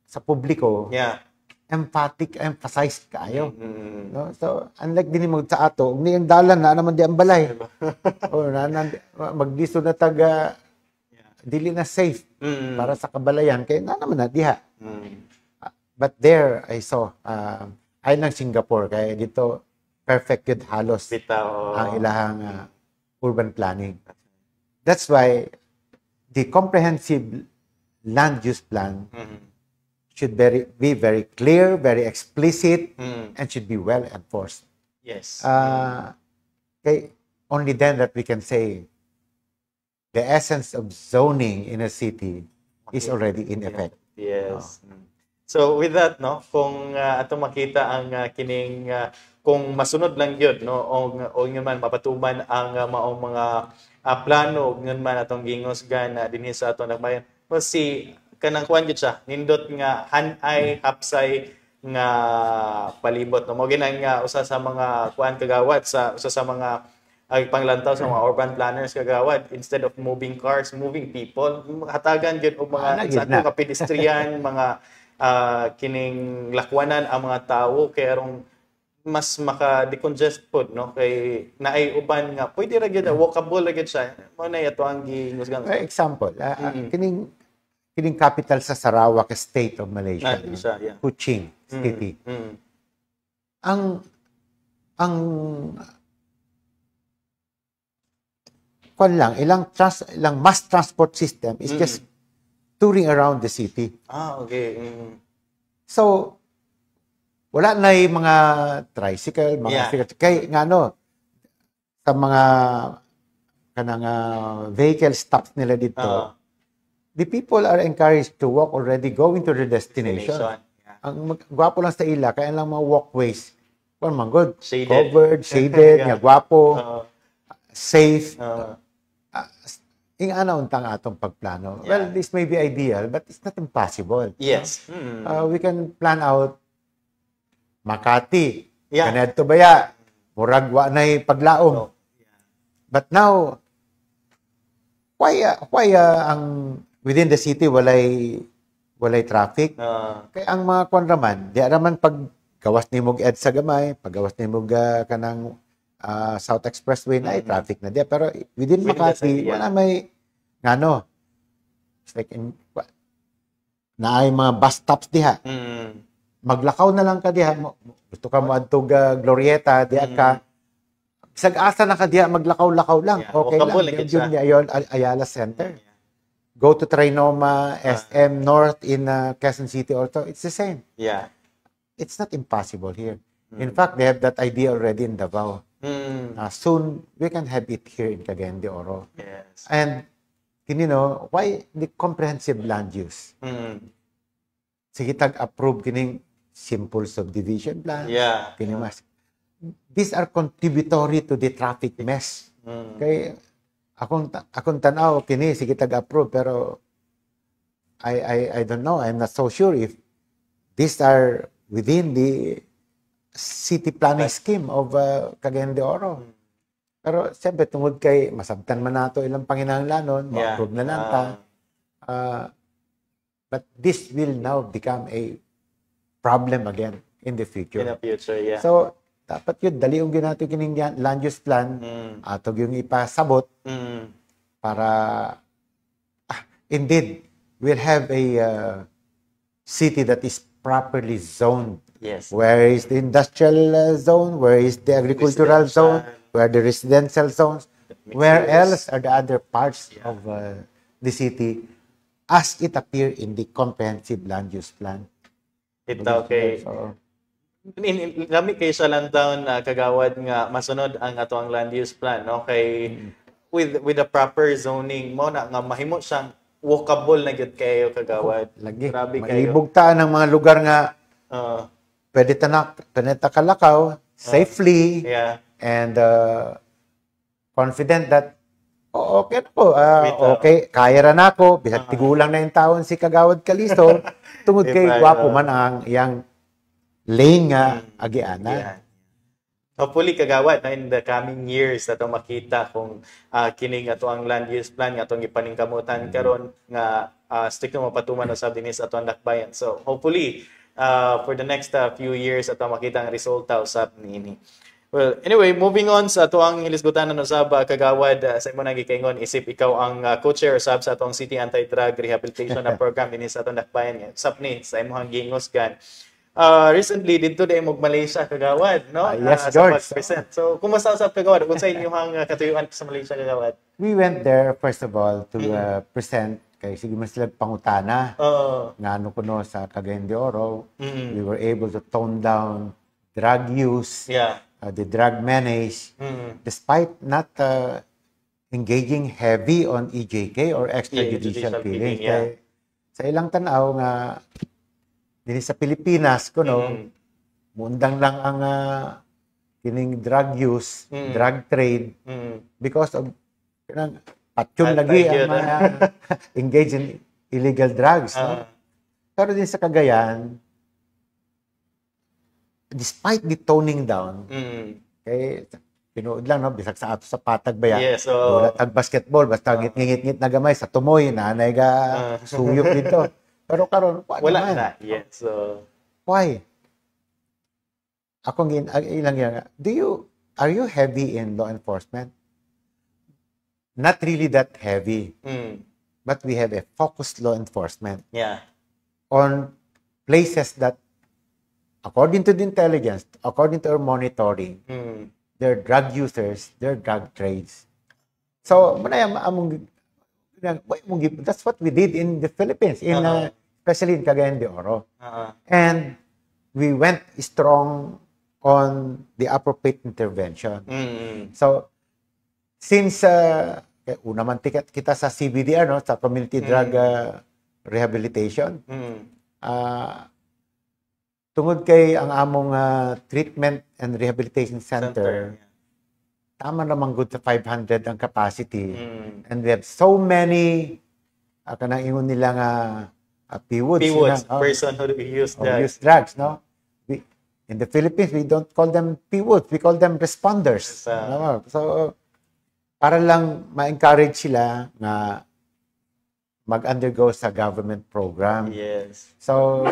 sa publiko. Yeah. Emphasized kayo. No? So, unlike din mo sa ato, ni ang dalan na naman di ang balay. O, magdiso na taga, dili na safe para sa kabalayan. Kaya na naman na diha. But there, I saw, ay ng Singapore, kaya dito, perfect yun halos ang ilahang urban planning. That's why, the comprehensive land use plan should be very clear, very explicit, and should be well enforced. Yes. Okay, only then that we can say the essence of zoning in a city is already in effect. Yes. So with that, no, kung ato makita ang kining kung masunod lang yun, no, o yun man mapatuman ang maong mga plano yun man atong gingosgan dinhi sa ato nagbayan. Si kanang kuan gyud siya nindot nga hanay hapsay nga palibot no mo ginang usa sa mga kuan kagawad sa usa sa mga panglantaw sa mga urban planners kagawad, instead of moving cars, moving people, hatagan gyud og mga sa ato ka pedestrian mga kining lakwanan ang mga tawo kay arong mas maka-decongest pod no kay naay uban nga pwede ra gyud walkable ra gyud siya mo na ato ang gingusgan. Example, kining capital sa Sarawak State of Malaysia, Kuching City. Ang ilang mass transport system is just touring around the city. Okay. So wala na yung mga tricycle, mga kay ngano sa mga kanang vehicle stops nila dito. The people are encouraged to walk already going to their destination. Ang gwapo lang sa ila, kaya lang mga walkways. Well, man good. Covered, shaded, gwapo, safe. Ingana untang atong pagplano. Well, this may be ideal, but it's not impossible. Yes. We can plan out Makati. Ganito baya. Murag wa na'y paglaom. But now, why ang within the city walay traffic? Kaya ang mga kwan raman, di raman pag gawas ni mog EDSA gamay, pag gawas ni mog kanang South Expressway na traffic na di. Pero within Makati, wala may ngano. It's like naay mga bus stops diha. Maglakaw na lang ka diha. Gusto ka mo adtog Glorieta, diha ka. Sag-asa na ka diha, maglakaw-lakaw lang. Okay lang. Yun ni Ayala Center. Go to Trinoma, SM North in Quezon City also, it's the same. Yeah. It's not impossible here. In fact, they have that idea already in Davao. Soon, we can have it here in Cagayan de Oro. Yes. And, why the comprehensive land use? Sige tag-approve kining simple subdivision plan. Yeah. These are contributory to the traffic mess. Kaya, akong tanaw kini sige tag-approve pero I don't know, I'm not so sure if these are within the city planning scheme of Cagayan de Oro. Pero siyempre tungod kay masabtan man nato ilang panginahanglanon, ma-approve na lang ta. But this will now become a problem again in the future. In the future, yeah. So dapat yun, daliong ginato kining land use plan, atog yung ipasabot para, indeed, we'll have a city that is properly zoned. Yes. Where is the industrial zone? Where is the agricultural zone? Where are the residential zones? Where else are the other parts of the city as it appear in the comprehensive land use plan? Okay. Lami kay siya lang taon kagawad nga masunod ang ato ang land use plan, no? Kay with the proper zoning mo na nga mahimo siyang walkable na gyud kayo kagawad. Lagi. Grabe kayo. Maibugtaan ang mga lugar nga pwede ta kalakaw safely and confident that okay na po. Okay, kaya ra nako bisag tigulang na yung taon si kagawad Kalisto tungod kay gwapo man ang iyang lane nga agiana. Hopefully kagawad no, in the coming years ato makita kung kining ato ang land use plan nga atong ipaningkamutan karon nga strict mo mapatuman usab dinis ato ang dakbayan. So hopefully for the next few years ato makita ang resulta usab niini. Well, anyway, moving on sa ato ang hilisgutanan usab kagawad sa imo nang gikaingon isip ikaw ang co-chair usab sa atong City Anti-Drug Rehabilitation na program dinis atong dakbayan. Usab ni sa imong gingosgan. Recently dito din mo Malaysia kagawad no yes, sa George. pag-present. So kumusta usab kagawad kung sa inyong katuyuan sa Malaysia kagawad? We went there, first of all, to present kay sige mas sila pangutana nga ano kuno sa Cagayan de Oro. We were able to tone down drug use, the drug menace, despite not engaging heavy on EJK or extrajudicial killing. Kay, sa ilang tanaw nga din sa Pilipinas kuno mundang lang ang kining drug use, drug trade because of patyon lagi ang mga engage in illegal drugs. No? Pero din sa Cagayan, despite the toning down, kay pinuod lang no bisag sa ato sa patag ba yan. Yes, so tag basketball basta ngit-ngit na gamay sa tumoy nanay ga suyop dito. Pero karon wala na. Yes. So why? Ako ilang yan. Are you heavy in law enforcement? Not really that heavy. But we have a focused law enforcement. Yeah. On places that according to the intelligence, according to our monitoring, they're drug users, they're drug trades. So, that's what we did in the Philippines, especially in Cagayan de Oro. And we went strong on the appropriate intervention. So, since una man ticket kita sa CBDR, no, sa Community Drug Rehabilitation, tungod kay ang among Treatment and Rehabilitation Center, tama naman good sa 500 ang capacity. And we have so many kanang ingon nila nga PWODs, person who use drugs, no? In the Philippines, we don't call them PWODs, we call them responders. So para lang ma-encourage sila na mag-undergo sa government program. Yes. So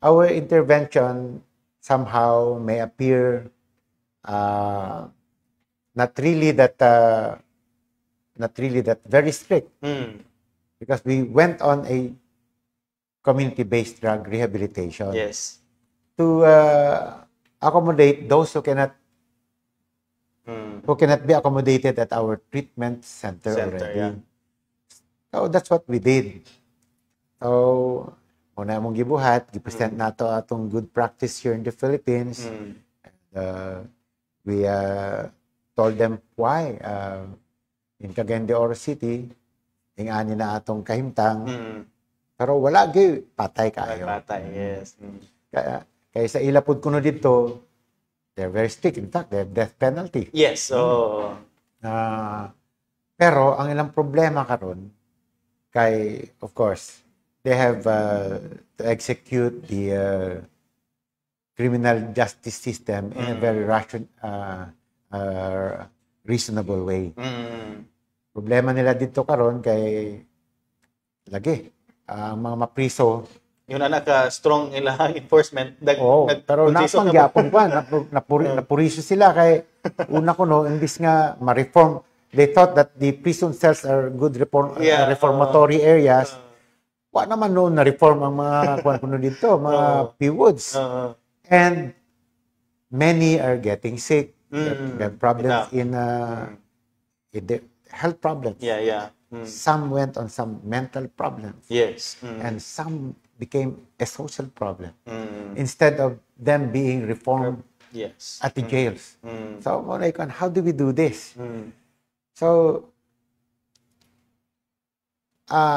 our intervention somehow may appear not really that very strict, because we went on a community-based drug rehabilitation to accommodate those who cannot be accommodated at our treatment center already. So that's what we did. So una mong gibuhat, gipresent nato atong good practice here in the Philippines. We told them why in Cagayan de Oro City ingani na atong kahimtang, pero wala gyud patay kayo. Patay, yes. Kaya sa ilapod kuno dito, they're very strict. In fact, they have death penalty. Yes, so pero ang ilang problema karon kay, of course, they have to execute the criminal justice system in a very reasonable way. Problema nila dito karon kay lagi ang mga mapriso yung anak strong ilang enforcement pero napangyapon pa napuriso sila kay una kuno imbis nga ma-reform, they thought that the prison cells are good reformatory areas. Wa naman noon na reform ang mga kuno dito, mga PWODs. And many are getting sick. They have problems in the health problems. Some went on some mental problems. Yes. And some became a social problem. Instead of them being reformed at the jails. So, how do we do this? So,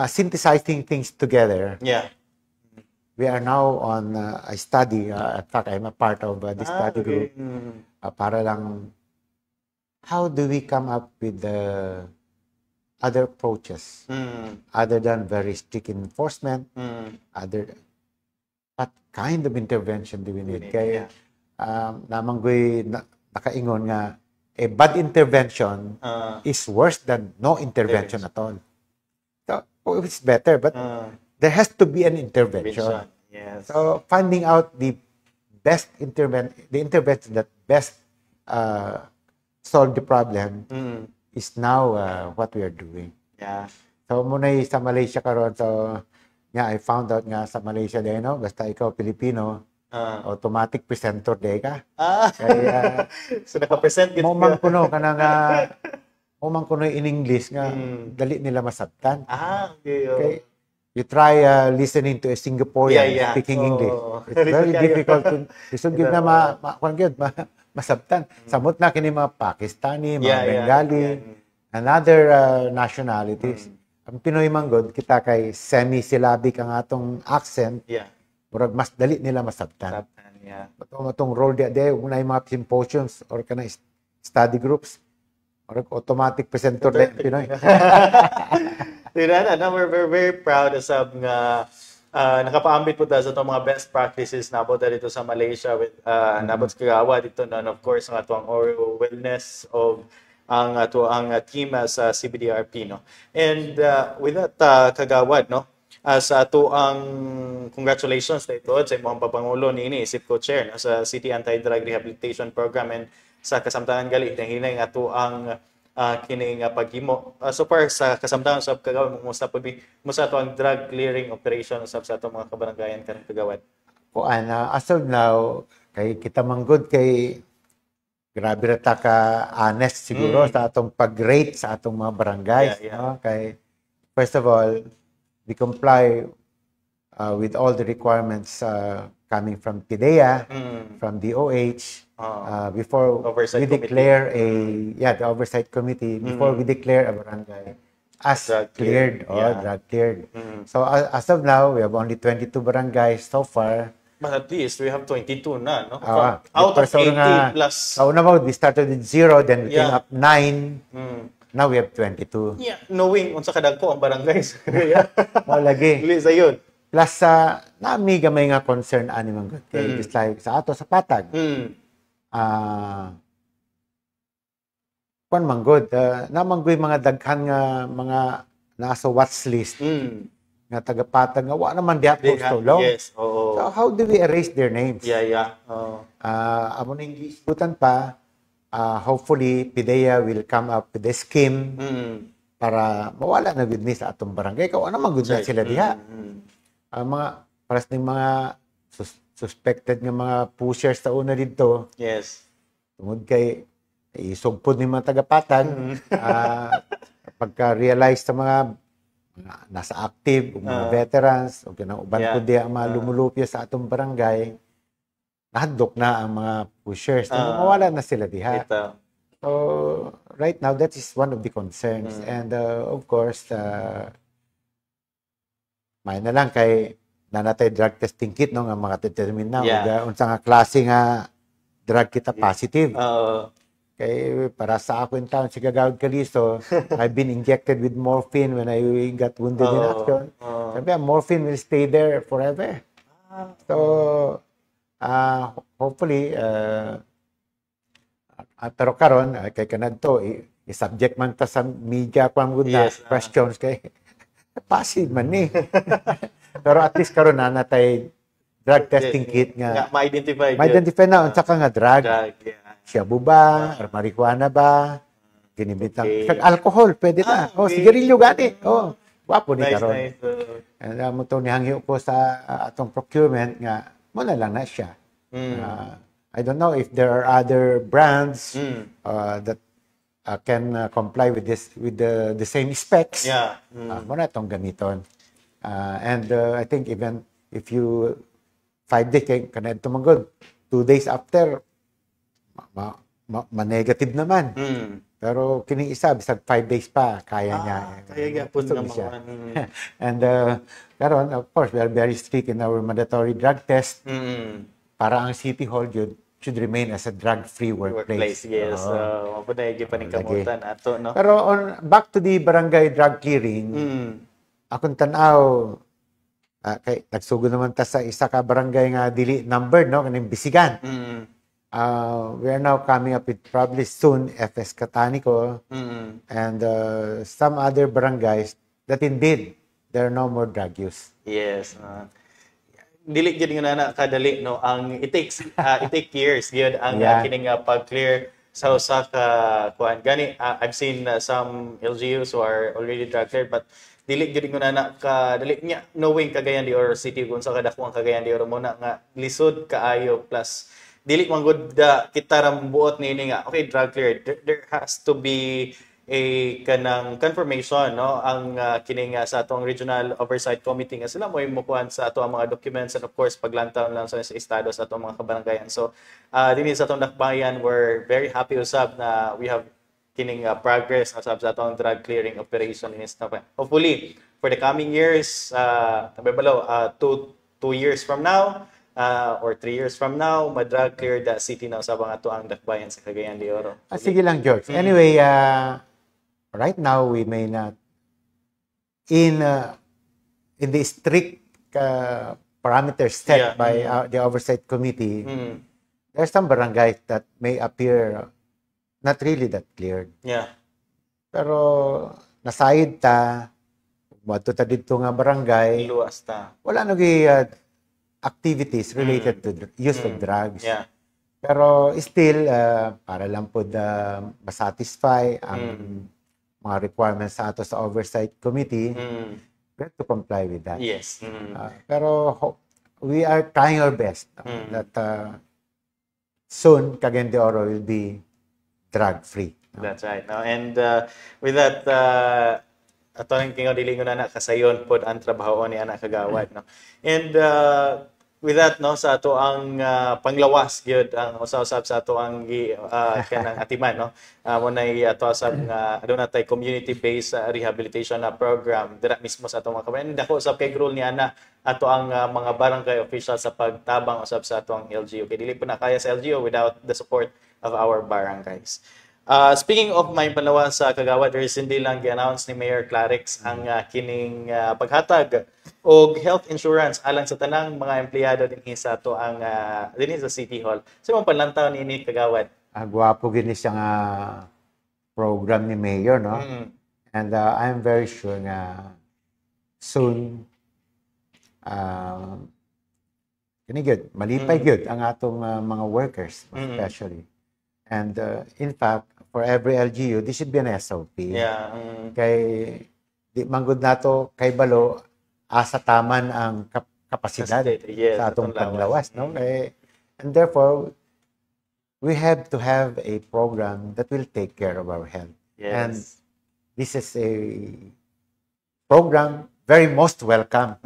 synthesizing things together. We are now on a study. In fact, I'm a part of the study group. Para lang, how do we come up with the other approaches other than very strict enforcement? What kind of intervention do we need? Kaya namanggoy nakaingon nga a bad intervention is worse than no intervention at all. So, it's better, but there has to be an intervention. Yes. So, finding out the intervention that best solve the problem is now what we are doing. Yeah. So, muna sa Malaysia karon, so, I found out nga sa Malaysia din, no? Basta ikaw Pilipino, automatic presenter day ka. Kaya, so, naka-present mo man kuno in English nga, dali nila masabtan. Okay. You try listening to a Singaporean speaking English. It's very difficult to isugid na masabtan. Samot na kini mga Pakistani, mga Bengali, and other nationalities. Ang Pinoy manggod, kita kay semi-syllabic ang atong accent. Murag mas dali nila masabtan. Itong role day, una yung mga symposiums or kana study groups, murag automatic presenter day Pinoy. Tirana, we're very proud as nga nakapaambit po tayo sa itong mga best practices na po dito sa Malaysia with nabot sa kagawa dito and of course ang atong oral wellness of ang team sa CBDRP, no. And with that kagawad, no, sa ato ang congratulations dito sa imong papangulo niini isip ko chair, no, sa City Anti-Drug Rehabilitation Program and sa kasamtangan gali hinay nga ato ang kining paghimo so far sa kasamtangan sa kagawad mo sa to ang drug clearing operation sa ato mga kabaranggayan karong kagawad. Kuan as of now kay kita manggod kay grabe ra ta ka honest siguro sa atong pag-rate sa atong mga barangays, no? Kay first of all, we comply with all the requirements coming from PIDEA, from DOH, before we declare the oversight committee, before we declare a barangay as drug cleared. So as of now, we have only 22 barangays so far. But at least we have 22 na, no? Out of 80 plus. So now we started with 0, then we came up 9. Now we have 22. Yeah, knowing unsa kadagko ang barangays. Mo lagi. Please ayun. Plus nami gamay nga concern ani man gud kay just like sa ato sa Patag. Kon man gud namanggoy mga daghan nga mga nasa watch list. Nga taga-Patag nga wa naman diha so long. Yes. So how do we erase their names? Amo ning gisgutan pa hopefully PIDEA will come up with a scheme para mawala na gud ni sa atong barangay. Kaw naman gud na sila diha. Mga paras ning mga suspected nga mga pushers sa una dito. Yes. Tungod kay isugpod ni mga taga-Patag pagka-realize sa mga nasa active, mga veterans, o kinauban ko di ang mga lumulupyo sa atong barangay, nahadlok na ang mga pushers. Mawala na sila diha. So, right now, that is one of the concerns. And, of course, may na lang kay nanatay drug testing kit, no, nga mga determine na, unsa nga klase nga drug kita positive. Kay para sa ako in town, si Kagawad Calisto, I've been injected with morphine when I got wounded in action. Sabi, morphine will stay there forever. So, hopefully, pero karon kay kanad to, i-subject man ta sa media kung good na questions kay passive man ni. Pero at least karon na natay drug testing kit nga ma-identify na unsa ka nga drug. Shabu ba? Marijuana ba? Ginibitang. Alcohol, pwede na. Sigarilyo gani. Wapo ni karon. And mo to nihangyo ko sa atong procurement nga mo na lang na siya. I don't know if there are other brands that can comply with the same specs. Mo na tong gamiton. And I think even if you 5 days kay kanad tumangod 2 days after ma-negative naman. Pero kining isa bisag 5 days pa kaya niya. Kaya gyapon naman. And karon of course we are very strict in our mandatory drug test. Para ang City Hall should remain as a drug-free workplace. Yes. Mapunay gyud paningkamutan ato, no. Pero back to the barangay drug clearing. Akong tan-aw kay nagsugod naman ta sa isa ka barangay nga dili numbered, no, kaning Bisigan. we are now coming up with probably soon FS Catanico and some other barangays that indeed there are no more drug use. Yes. Dili gyud nga na kadali no ang it take years gyud ang kining pag-clear sa usa ka kuan gani. I've seen some LGUs who are already drug cleared, but dili gyud nga na kadali nya knowing Cagayan de Oro City kung sa kadako ang Cagayan de Oro mo na nga lisod kaayo, plus dili man gud kita ra buot niini nga okay drug cleared. There has to be a kanang confirmation no ang kining sa atong regional oversight committee nga sila mo imukuan sa ato ang mga documents, and of course paglantaw lang sa estado sa atong mga kabaranggayan. So dinhi sa atong dakbayan, we're very happy usab na we have kining progress usab sa atong drug clearing operation in Istapa. Hopefully for the coming years, nabibalaw 2 years from now or 3 years from now, ma-drug clear the city na usab ang ato ang dakbayan sa Cagayan de Oro. Sige lang, George. Anyway, right now we may not in the strict parameters set by the oversight committee. There's some barangays that may appear not really that cleared. Pero nasayid ta madto ta didto nga barangay, luwas ta, wala nagi activities related to the use of drugs. Pero still para lang po masatisfy ang mga requirements sa ato sa oversight committee, we have to comply with that. Yes. Pero we are trying our best that soon Cagayan de Oro will be drug-free. That's right. No? And with that, ato rin kingo dilingon na kasayon pod ang trabaho ni anak kagawad. No? And with that, no, sa ato ang panglawas gyud ang usab sa ato ang kanang atiman, no, mo nay ato usab nga aduna tay community based rehabilitation program dira mismo sa ato mga kabayan. Dako usab kay role ni ana ato ang mga barangay officials sa pagtabang usab sa ato ang LGU, kay dili po na kaya sa LGU without the support of our barangays. Speaking of may panglawas sa kagawad, recently lang gi-announce ni Mayor Clarix ang kining paghatag og health insurance alang sa tanang mga empleyado dinhi sa ato ang dinhi sa City Hall. So mong panlantaw niini kagawad. Gwapo gini siya nga program ni Mayor, no? And I'm very sure nga soon kini good, malipay good ang atong mga workers especially. And in fact, for every LGU, this should be an SOP. Kay di manggod nato kay balo asa taman ang kapasidad sa atong panglawas, no? And therefore, we have to have a program that will take care of our health. And this is a program very most welcome.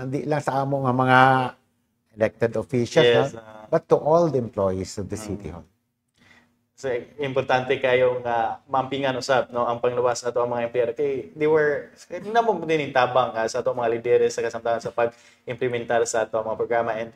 Di lang sa amo nga mga elected officials, no? But to all the employees of the City Hall. So, importante kayong mampingan usab no ang panglawas ato ang mga empleyado kay they were namo din tabang sa ato mga lideres sa kasamtangan sa pag-implementar sa ato mga programa, and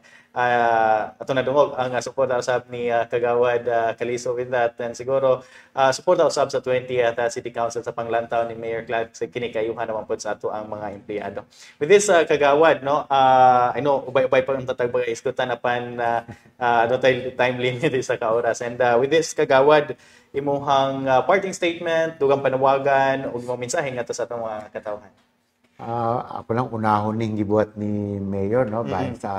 ato na dungog ang suporta usab ni Kagawad Calizo with that, and siguro suporta usab sa 20th City Council sa panglantaw ni Mayor Clark sa kini kayuhan naman pod sa ato ang mga empleyado. With this Kagawad, no, I know ubay-ubay pa ang tatag bagay iskutan apan time limit sa kaoras, and with this Kagawad, imuhang parting statement, dugang panawagan ug imong mensahe ngadto sa atong mga katawhan. Ako lang unahon ning gibuhat ni Mayor, no, bahin sa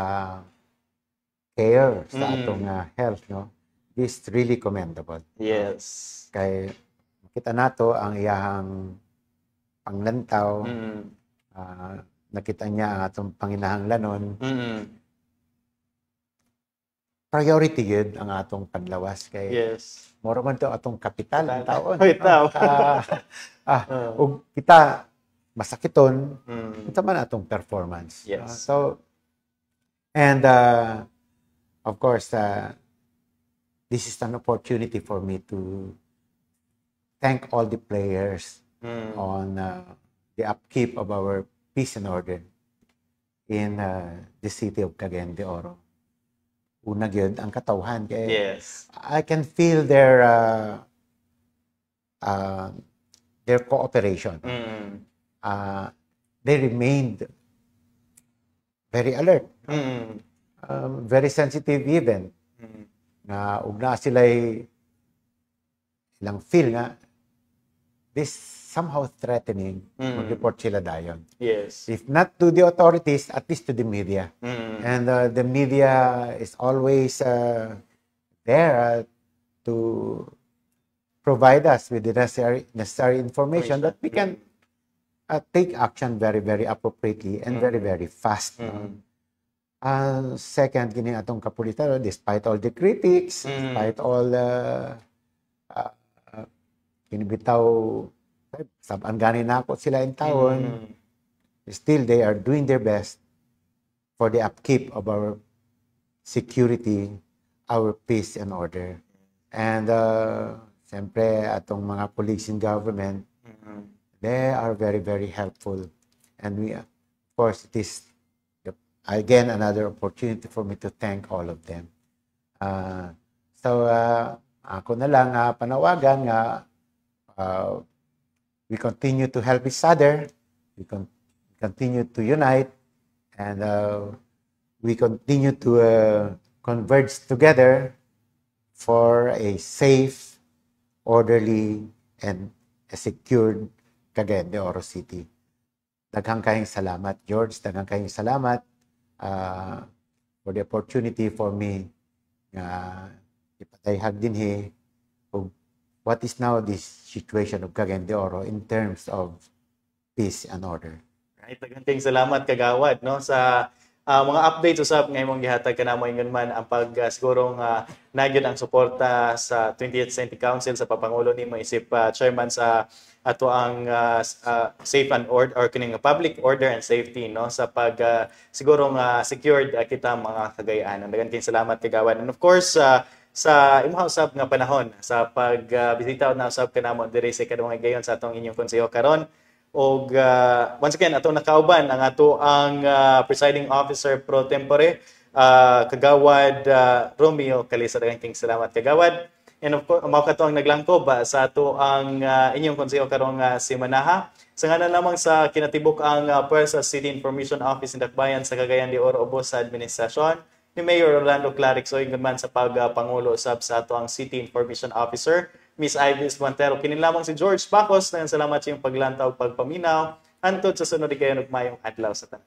care sa atong health, no. This is really commendable. Yes. Kay kita nato ang iyahang panglantaw, nakita niya ang atong panginahanglanon. Priority yun ang atong panlawas kay moro man to atong kapital ang taon. Ug kita masakiton unsa man atong performance. So and of course this is an opportunity for me to thank all the players on the upkeep of our peace and order in the city of Cagayan de Oro. Una gyud ang katawhan kay I can feel their cooperation. They remained very alert, very sensitive even nga ug na sila'y ilang feel nga this somehow threatening, mag-report sila dayon. Yes. If not to the authorities, at least to the media. And the media is always there to provide us with the necessary information that we can take action very, very appropriately and very, very fast. Second, gini atong kapulitan, despite all the critics, despite all kinibitaw, saban gani na ako sila in taon, still they are doing their best for the upkeep of our security, our peace and order. And siyempre, atong mga police and government, they are very, very helpful. And we, of course, it is, again, another opportunity for me to thank all of them. So, ako na lang panawagan nga we continue to help each other, we continue to unite, and we continue to converge together for a safe, orderly, and a secured Cagayan de Oro City. Daghang kayong salamat, George. Daghang kayong salamat for the opportunity for me ipatayhag dinhi what is now this situation of Cagayan de Oro in terms of peace and order. Right, daghang salamat kagawad no sa mga updates usab nga imong gihatag kanamo ingon man ang siguro nga nagyud ang suporta sa 20th City Council sa papangulo nimo isip chairman sa ato ang safe and order or kining public order and safety no sa siguro nga secured kita mga Cagayanan. Daghang salamat kagawad. And of course sa imong usab nga panahon sa pagbisita na usab kanamo diri sa Kadumang Higayon sa atong inyong konseho karon. Og once again atong nakauban ang ato ang presiding officer pro tempore kagawad Romeo Calisa. Daghang salamat kagawad. And of course mao kato ang naglangkob sa ato ang inyong konseho karong si Manaha sa ngalan lamang sa kinatibuk ang Puersa City Information Office in Dakbayan sa Cagayan de Oro ubos sa administrasyon ni Mayor Orlando Clarix o man sa pagpangulo usab sa ato ang City Information Officer Miss Ivis Montero. Kini lamang si George Pacos. Daghang salamat sa iyong paglantaw, pagpaminaw. Hantod sa sunod kayo ug mayong adlaw sa tanan.